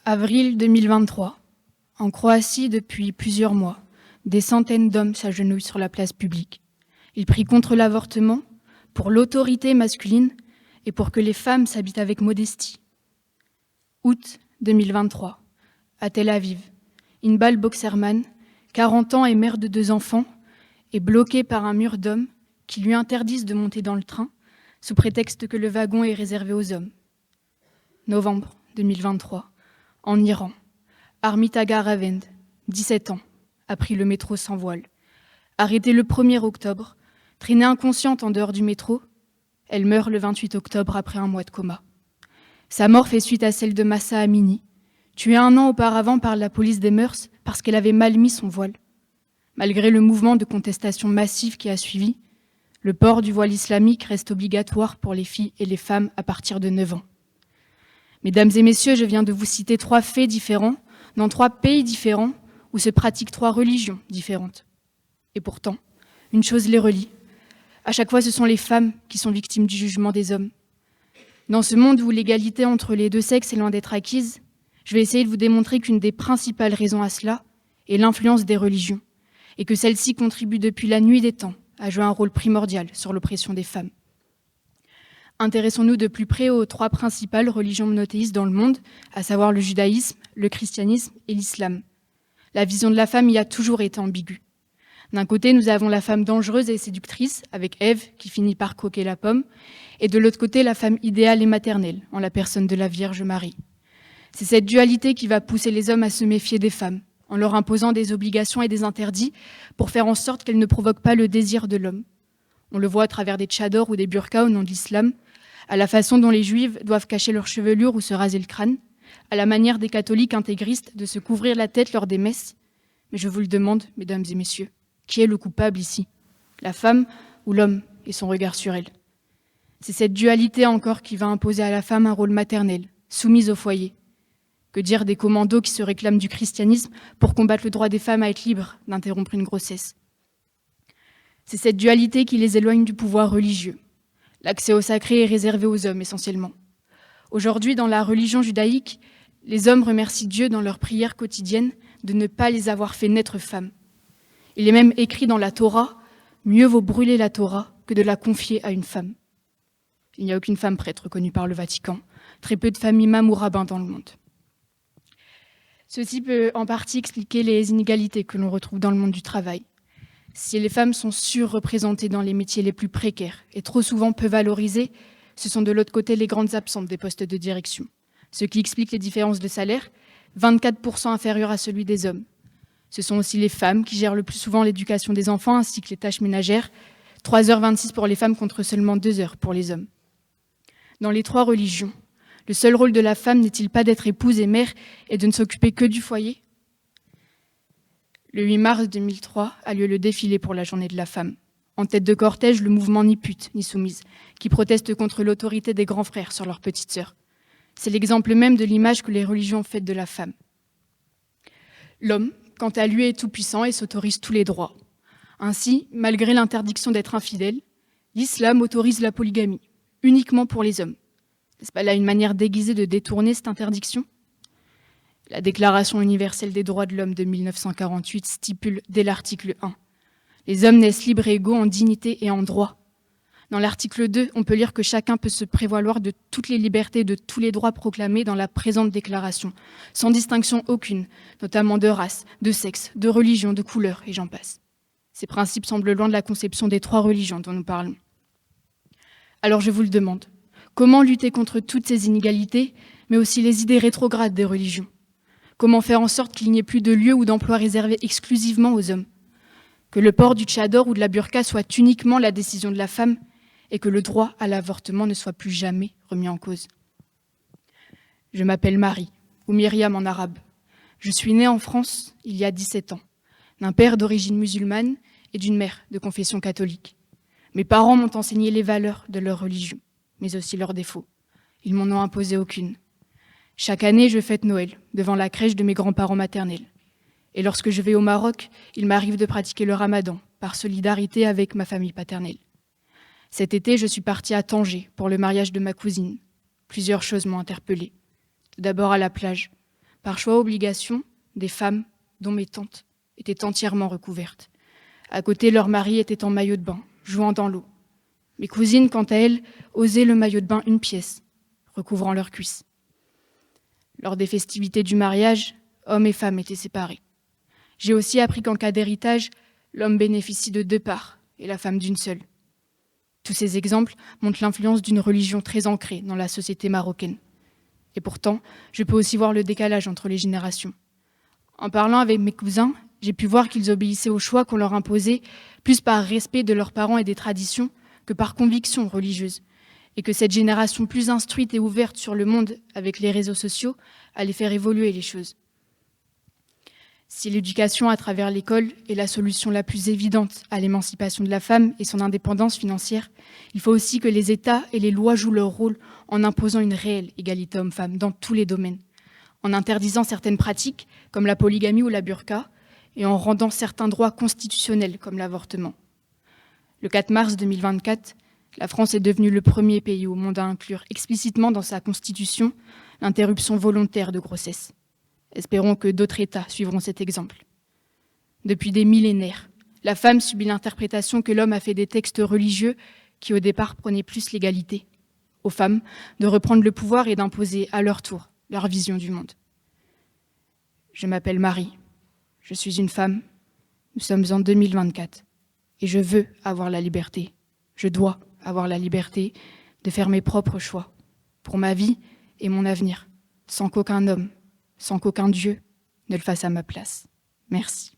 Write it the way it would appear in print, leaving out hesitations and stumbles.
Avril 2023. En Croatie, depuis plusieurs mois, des centaines d'hommes s'agenouillent sur la place publique. Ils prient contre l'avortement, pour l'autorité masculine et pour que les femmes s'habitent avec modestie. Août 2023. À Tel Aviv, Inbal Boxerman, 40 ans et mère de 2 enfants, est bloquée par un mur d'hommes qui lui interdisent de monter dans le train sous prétexte que le wagon est réservé aux hommes. Novembre 2023. En Iran, Armitaga Ravend, 17 ans, a pris le métro sans voile. Arrêtée le 1er octobre, traînée inconsciente en dehors du métro, elle meurt le 28 octobre après un mois de coma. Sa mort fait suite à celle de Mahsa Amini, tuée 1 an auparavant par la police des mœurs parce qu'elle avait mal mis son voile. Malgré le mouvement de contestation massif qui a suivi, le port du voile islamique reste obligatoire pour les filles et les femmes à partir de 9 ans. Mesdames et messieurs, je viens de vous citer 3 faits différents, dans 3 pays différents, où se pratiquent 3 religions différentes. Et pourtant, une chose les relie. À chaque fois, ce sont les femmes qui sont victimes du jugement des hommes. Dans ce monde où l'égalité entre les 2 sexes est loin d'être acquise, je vais essayer de vous démontrer qu'une des principales raisons à cela est l'influence des religions, et que celles-ci contribuent depuis la nuit des temps à jouer un rôle primordial sur l'oppression des femmes. Intéressons-nous de plus près aux 3 principales religions monothéistes dans le monde, à savoir le judaïsme, le christianisme et l'islam. La vision de la femme y a toujours été ambiguë. D'un côté, nous avons la femme dangereuse et séductrice, avec Ève, qui finit par croquer la pomme, et de l'autre côté, la femme idéale et maternelle, en la personne de la Vierge Marie. C'est cette dualité qui va pousser les hommes à se méfier des femmes, en leur imposant des obligations et des interdits pour faire en sorte qu'elles ne provoquent pas le désir de l'homme. On le voit à travers des tchadors ou des burqas au nom de l'islam, à la façon dont les juives doivent cacher leur chevelure ou se raser le crâne, à la manière des catholiques intégristes de se couvrir la tête lors des messes. Mais je vous le demande, mesdames et messieurs, qui est le coupable ici? La femme ou l'homme et son regard sur elle? C'est cette dualité encore qui va imposer à la femme un rôle maternel, soumise au foyer. Que dire des commandos qui se réclament du christianisme pour combattre le droit des femmes à être libres d'interrompre une grossesse? C'est cette dualité qui les éloigne du pouvoir religieux. L'accès au sacré est réservé aux hommes essentiellement. Aujourd'hui, dans la religion judaïque, les hommes remercient Dieu dans leur prière quotidienne de ne pas les avoir fait naître femmes. Il est même écrit dans la Torah, « Mieux vaut brûler la Torah que de la confier à une femme ». Il n'y a aucune femme prêtre reconnue par le Vatican, très peu de femmes imams ou rabbins dans le monde. Ceci peut en partie expliquer les inégalités que l'on retrouve dans le monde du travail. Si les femmes sont surreprésentées dans les métiers les plus précaires et trop souvent peu valorisées, ce sont de l'autre côté les grandes absentes des postes de direction, ce qui explique les différences de salaire, 24% inférieures à celui des hommes. Ce sont aussi les femmes qui gèrent le plus souvent l'éducation des enfants ainsi que les tâches ménagères, 3h26 pour les femmes contre seulement 2 heures pour les hommes. Dans les 3 religions, le seul rôle de la femme n'est-il pas d'être épouse et mère et de ne s'occuper que du foyer? Le 8 mars 2003 a lieu le défilé pour la journée de la femme. En tête de cortège, le mouvement Ni pute, ni soumise, qui proteste contre l'autorité des grands frères sur leurs petites sœurs. C'est l'exemple même de l'image que les religions ont faite de la femme. L'homme, quant à lui, est tout-puissant et s'autorise tous les droits. Ainsi, malgré l'interdiction d'être infidèle, l'islam autorise la polygamie, uniquement pour les hommes. N'est-ce pas là une manière déguisée de détourner cette interdiction? La Déclaration universelle des droits de l'homme de 1948 stipule dès l'article 1 « Les hommes naissent libres et égaux en dignité et en droit ». Dans l'article 2, on peut lire que chacun peut se prévaloir de toutes les libertés et de tous les droits proclamés dans la présente déclaration, sans distinction aucune, notamment de race, de sexe, de religion, de couleur, et j'en passe. Ces principes semblent loin de la conception des 3 religions dont nous parlons. Alors je vous le demande, comment lutter contre toutes ces inégalités, mais aussi les idées rétrogrades des religions? Comment faire en sorte qu'il n'y ait plus de lieux ou d'emplois réservés exclusivement aux hommes? Que le port du tchador ou de la burqa soit uniquement la décision de la femme et que le droit à l'avortement ne soit plus jamais remis en cause. Je m'appelle Marie, ou Myriam en arabe. Je suis née en France il y a 17 ans, d'un père d'origine musulmane et d'une mère de confession catholique. Mes parents m'ont enseigné les valeurs de leur religion, mais aussi leurs défauts. Ils m'en ont imposé aucune. Chaque année, je fête Noël, devant la crèche de mes grands-parents maternels. Et lorsque je vais au Maroc, il m'arrive de pratiquer le ramadan, par solidarité avec ma famille paternelle. Cet été, je suis partie à Tanger pour le mariage de ma cousine. Plusieurs choses m'ont interpellée. Tout d'abord à la plage. Par choix obligation, des femmes, dont mes tantes, étaient entièrement recouvertes. À côté, leur mari était en maillot de bain, jouant dans l'eau. Mes cousines, quant à elles, osaient le maillot de bain une pièce, recouvrant leurs cuisses. Lors des festivités du mariage, hommes et femmes étaient séparés. J'ai aussi appris qu'en cas d'héritage, l'homme bénéficie de 2 parts et la femme d'une seule. Tous ces exemples montrent l'influence d'une religion très ancrée dans la société marocaine. Et pourtant, je peux aussi voir le décalage entre les générations. En parlant avec mes cousins, j'ai pu voir qu'ils obéissaient aux choix qu'on leur imposait, plus par respect de leurs parents et des traditions que par conviction religieuse, et que cette génération plus instruite et ouverte sur le monde avec les réseaux sociaux allait faire évoluer les choses. Si l'éducation à travers l'école est la solution la plus évidente à l'émancipation de la femme et son indépendance financière, il faut aussi que les États et les lois jouent leur rôle en imposant une réelle égalité homme-femme dans tous les domaines, en interdisant certaines pratiques comme la polygamie ou la burqa et en rendant certains droits constitutionnels comme l'avortement. Le 4 mars 2024, la France est devenue le premier pays au monde à inclure explicitement dans sa constitution l'interruption volontaire de grossesse. Espérons que d'autres États suivront cet exemple. Depuis des millénaires, la femme subit l'interprétation que l'homme a fait des textes religieux qui au départ prenaient plus l'égalité aux femmes de reprendre le pouvoir et d'imposer à leur tour leur vision du monde. Je m'appelle Marie, je suis une femme, nous sommes en 2024 et je veux avoir la liberté, je dois avoir la liberté de faire mes propres choix pour ma vie et mon avenir, sans qu'aucun homme, sans qu'aucun Dieu ne le fasse à ma place. Merci.